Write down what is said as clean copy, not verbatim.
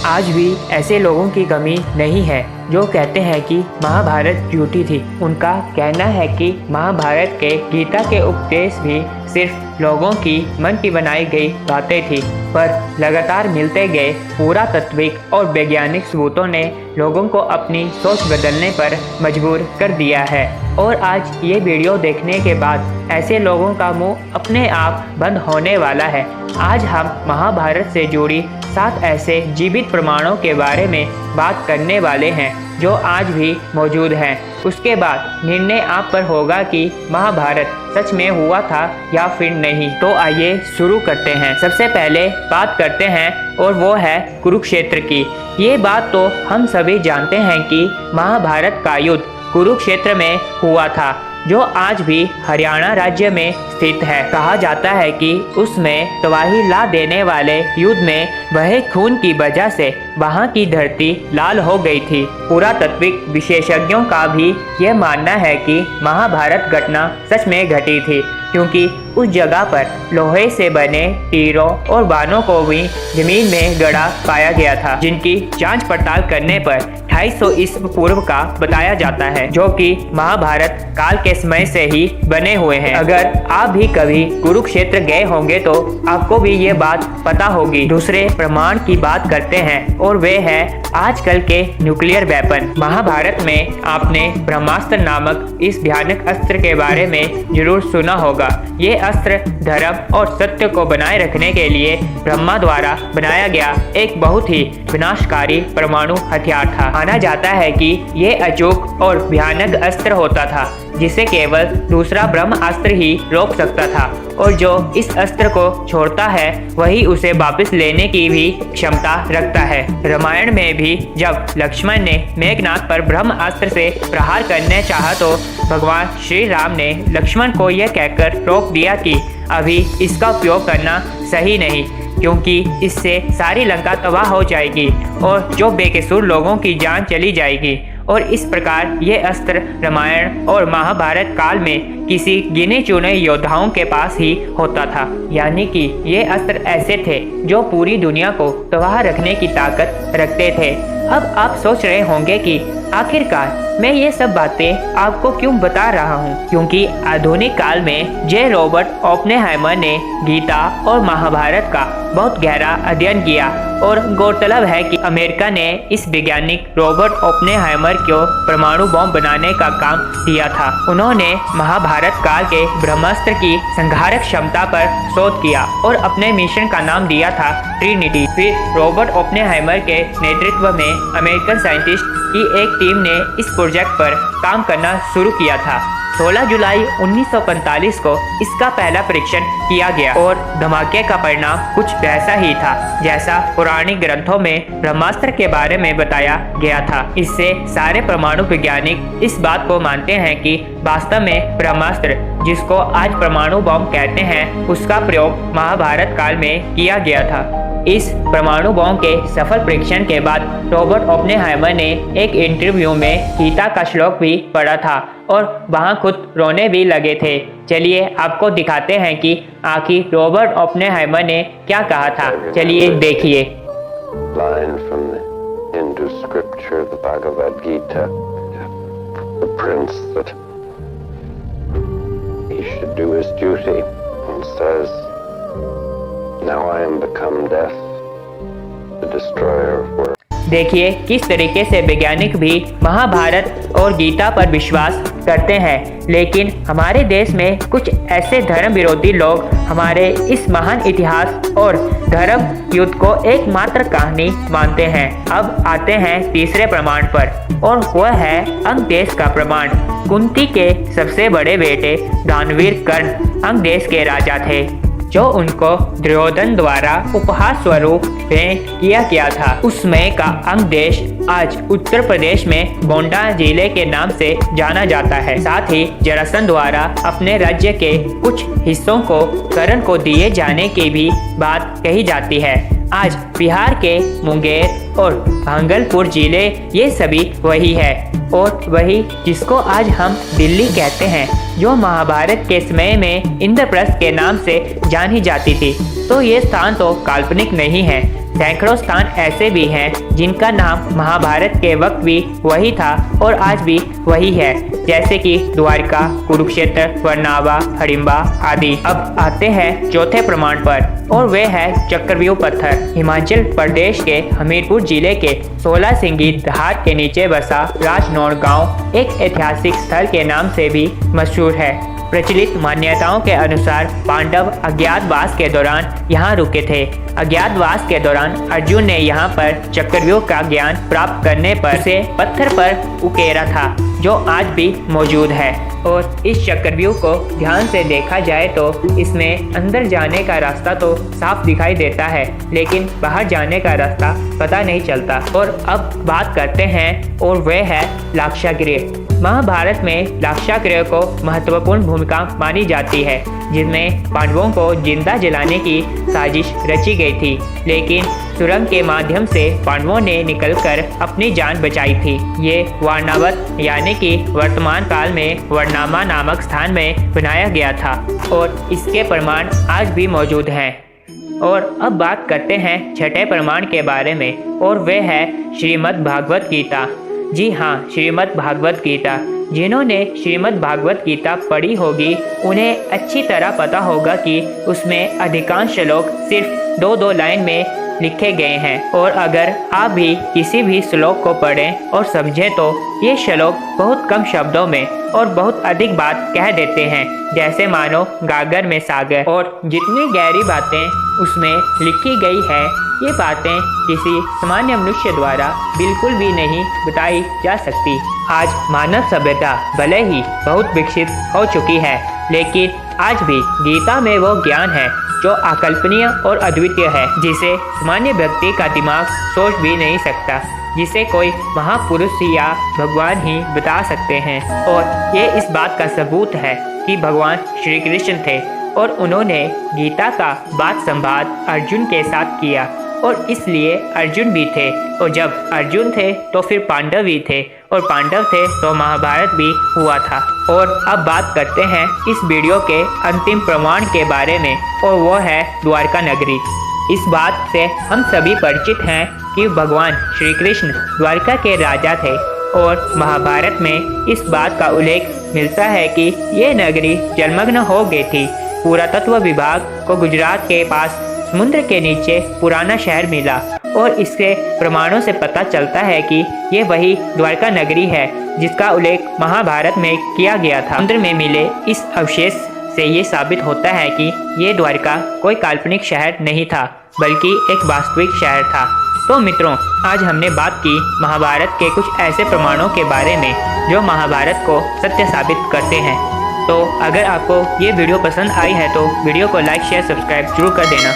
आज भी ऐसे लोगों की कमी नहीं है जो कहते हैं कि महाभारत झूठी थी। उनका कहना है कि महाभारत के गीता के उपदेश भी सिर्फ लोगों की मन की बनाई गई बातें थी, पर लगातार मिलते गए पुरातात्विक और वैज्ञानिक सबूतों ने लोगों को अपनी सोच बदलने पर मजबूर कर दिया है। और आज ये वीडियो देखने के बाद ऐसे लोगों का मुंह अपने आप बंद होने वाला है। आज हम महाभारत से जुड़ी 7 ऐसे जीवित प्रमाणों के बारे में बात करने वाले हैं जो आज भी मौजूद हैं। उसके बाद निर्णय आप पर होगा कि महाभारत सच में हुआ था या फिर नहीं। तो आइए शुरू करते हैं। सबसे पहले बात करते हैं और वो है कुरुक्षेत्र की। ये बात तो हम सभी जानते हैं कि महाभारत का युद्ध कुरुक्षेत्र में हुआ था, जो आज भी हरियाणा राज्य में स्थित है। कहा जाता है कि उसमें तबाही ला देने वाले युद्ध में बहे खून की वजह से वहां की धरती लाल हो गई थी। पुरातात्विक विशेषज्ञों का भी यह मानना है कि महाभारत घटना सच में घटी थी, क्योंकि उस जगह पर लोहे से बने तीरों और बाणों को भी जमीन में गड़ा पाया गया था, जिनकी जांच पड़ताल करने पर 250 ईस्वी पूर्व का बताया जाता है, जो कि महाभारत काल के समय से ही बने हुए हैं। अगर आप भी कभी कुरुक्षेत्र गए होंगे तो आपको भी ये बात पता होगी। दूसरे प्रमाण की बात करते हैं और वे है आजकल के न्यूक्लियर वेपन। महाभारत में आपने ब्रह्मास्त्र नामक इस भयानक अस्त्र के बारे में जरूर सुना होगा। ये अस्त्र धर्म और सत्य को बनाए रखने के लिए ब्रह्मा द्वारा बनाया गया एक बहुत ही विनाशकारी परमाणु हथियार था। माना जाता है कि ये अचूक और भयानक अस्त्र होता था, जिसे केवल दूसरा ब्रह्मास्त्र ही रोक सकता था, और जो इस अस्त्र को छोड़ता है वही उसे वापस लेने की भी क्षमता रखता है। रामायण में भी जब लक्ष्मण ने मेघनाद पर ब्रह्मास्त्र से प्रहार करने चाहा तो भगवान श्री राम ने लक्ष्मण को यह कहकर रोक दिया कि अभी इसका उपयोग करना सही नहीं, क्योंकि इससे सारी लंका तबाह हो जाएगी और जो बेकसूर लोगों की जान चली जाएगी। और इस प्रकार ये अस्त्र रामायण और महाभारत काल में किसी गिने चुने योद्धाओं के पास ही होता था। यानी कि ये अस्त्र ऐसे थे जो पूरी दुनिया को तबाह रखने की ताकत रखते थे। अब आप सोच रहे होंगे कि आखिरकार मैं ये सब बातें आपको क्यों बता रहा हूँ, क्योंकि आधुनिक काल में जे रॉबर्ट ओपेनहाइमर ने गीता और महाभारत का बहुत गहरा अध्ययन किया। और गौरतलब है कि अमेरिका ने इस वैज्ञानिक रॉबर्ट ओपेनहाइमर को परमाणु बम बनाने का काम दिया था। उन्होंने महाभारत काल के ब्रह्मास्त्र की संहारक क्षमता पर शोध किया और अपने मिशन का नाम दिया था ट्रिनिटी। फिर रॉबर्ट ओपेनहाइमर के नेतृत्व में अमेरिकन साइंटिस्ट की एक टीम ने इस प्रोजेक्ट पर काम करना शुरू किया था। 16 जुलाई 1945 को इसका पहला परीक्षण किया गया और धमाके का परिणाम कुछ वैसा ही था जैसा पौराणिक ग्रंथों में ब्रह्मास्त्र के बारे में बताया गया था। इससे सारे परमाणु वैज्ञानिक इस बात को मानते हैं कि वास्तव में ब्रह्मास्त्र, जिसको आज परमाणु बम कहते हैं, उसका प्रयोग महाभारत काल में किया गया था। इस परमाणु बम के सफल परीक्षण के बाद रॉबर्ट ओपेनहाइमर ने एक इंटरव्यू में गीता का श्लोक भी पढ़ा था और वहां खुद रोने भी लगे थे। चलिए आपको दिखाते हैं कि आखिर रॉबर्ट ओपेनहाइमर ने क्या कहा था। चलिए देखिए। Line from the Hindu scripture, the Bhagavad Gita, the prince that he should do his duty, and says, "Now I am become death, the destroyer of worlds." देखिए किस तरीके से वैज्ञानिक भी महाभारत और गीता पर विश्वास करते हैं, लेकिन हमारे देश में कुछ ऐसे धर्म विरोधी लोग हमारे इस महान इतिहास और धर्म युद्ध को एकमात्र कहानी मानते हैं। अब आते हैं तीसरे प्रमाण पर, और वह है अंग देश का प्रमाण। कुंती के सबसे बड़े बेटे दानवीर कर्ण अंग देश के राजा थे, जो उनको दुर्योधन द्वारा उपहार स्वरूप भेंट किया गया था। उस समय का अंग देश आज उत्तर प्रदेश में गोंडा जिले के नाम से जाना जाता है। साथ ही जरासंध द्वारा अपने राज्य के कुछ हिस्सों को कर्ण को दिए जाने की भी बात कही जाती है। आज बिहार के मुंगेर और भागलपुर जिले ये सभी वही है, और वही जिसको आज हम दिल्ली कहते हैं, जो महाभारत के समय में इंद्रप्रस्थ के नाम से जानी जाती थी। तो ये स्थान तो काल्पनिक नहीं है, सैकड़ों स्थान ऐसे भी हैं जिनका नाम महाभारत के वक्त भी वही था और आज भी वही है, जैसे कि द्वारका, कुरुक्षेत्र, वर्णावा, हडिम्बा आदि। अब आते हैं चौथे प्रमाण पर और वे है चक्रव्यूह पत्थर। हिमाचल प्रदेश के हमीरपुर जिले के 16 सिंगी घाट के नीचे बसा राजनौर गांव एक ऐतिहासिक स्थल के नाम से भी मशहूर है। प्रचलित मान्यताओं के अनुसार पांडव अज्ञातवास के दौरान यहाँ रुके थे। अज्ञातवास के दौरान अर्जुन ने यहाँ पर चक्रव्यूह का ज्ञान प्राप्त करने पर से पत्थर पर उकेरा था, जो आज भी मौजूद है। और इस चक्रव्यूह को ध्यान से देखा जाए तो इसमें अंदर जाने का रास्ता तो साफ दिखाई देता है, लेकिन बाहर जाने का रास्ता पता नहीं चलता। और अब बात करते हैं और वह है लाक्षागृह। महाभारत में लाक्षागृह को महत्वपूर्ण भूमिका मानी जाती है, जिसमें पांडवों को जिंदा जलाने की साजिश रची गई थी, लेकिन सुरंग के माध्यम से पांडवों ने निकलकर अपनी जान बचाई थी। ये वारणावत यानी कि वर्तमान काल में वर्णामा नामक स्थान में बनाया गया था और इसके प्रमाण आज भी मौजूद हैं। और अब बात करते हैं छठे प्रमाण के बारे में और वह है श्रीमद् भागवत गीता। जी हाँ, श्रीमद् भागवत गीता। जिन्होंने श्रीमद् भागवत गीता पढ़ी होगी उन्हें अच्छी तरह पता होगा कि उसमें अधिकांश श्लोक सिर्फ 2-2 लाइन में लिखे गए हैं, और अगर आप भी किसी भी श्लोक को पढ़ें और समझें तो ये श्लोक बहुत कम शब्दों में और बहुत अधिक बात कह देते हैं, जैसे मानो गागर में सागर। और जितनी गहरी बातें उसमें लिखी गई है, ये बातें किसी सामान्य मनुष्य द्वारा बिल्कुल भी नहीं बताई जा सकती। आज मानव सभ्यता भले ही बहुत विकसित हो चुकी है, लेकिन आज भी गीता में वो ज्ञान है जो अकल्पनीय और अद्वितीय है, जिसे सामान्य व्यक्ति का दिमाग सोच भी नहीं सकता, जिसे कोई महापुरुष या भगवान ही बता सकते हैं। और ये इस बात का सबूत है कि भगवान श्री कृष्ण थे और उन्होंने गीता का बात संवाद अर्जुन के साथ किया, और इसलिए अर्जुन भी थे, और जब अर्जुन थे तो फिर पांडव भी थे, और पांडव थे तो महाभारत भी हुआ था। और अब बात करते हैं इस वीडियो के अंतिम प्रमाण के बारे में, और वो है द्वारका नगरी। इस बात से हम सभी परिचित हैं कि भगवान श्री कृष्ण द्वारका के राजा थे, और महाभारत में इस बात का उल्लेख मिलता है कि ये नगरी जलमग्न हो गई थी। पुरातत्व विभाग को गुजरात के पास समुद्र के नीचे पुराना शहर मिला, और इसके प्रमाणों से पता चलता है कि ये वही द्वारका नगरी है जिसका उल्लेख महाभारत में किया गया था। समुद्र में मिले इस अवशेष से ये साबित होता है कि ये द्वारका कोई काल्पनिक शहर नहीं था, बल्कि एक वास्तविक शहर था। तो मित्रों, आज हमने बात की महाभारत के कुछ ऐसे प्रमाणों के बारे में जो महाभारत को सत्य साबित करते हैं। तो अगर आपको ये वीडियो पसंद आई है तो वीडियो को लाइक, शेयर, सब्सक्राइब जरूर कर देना।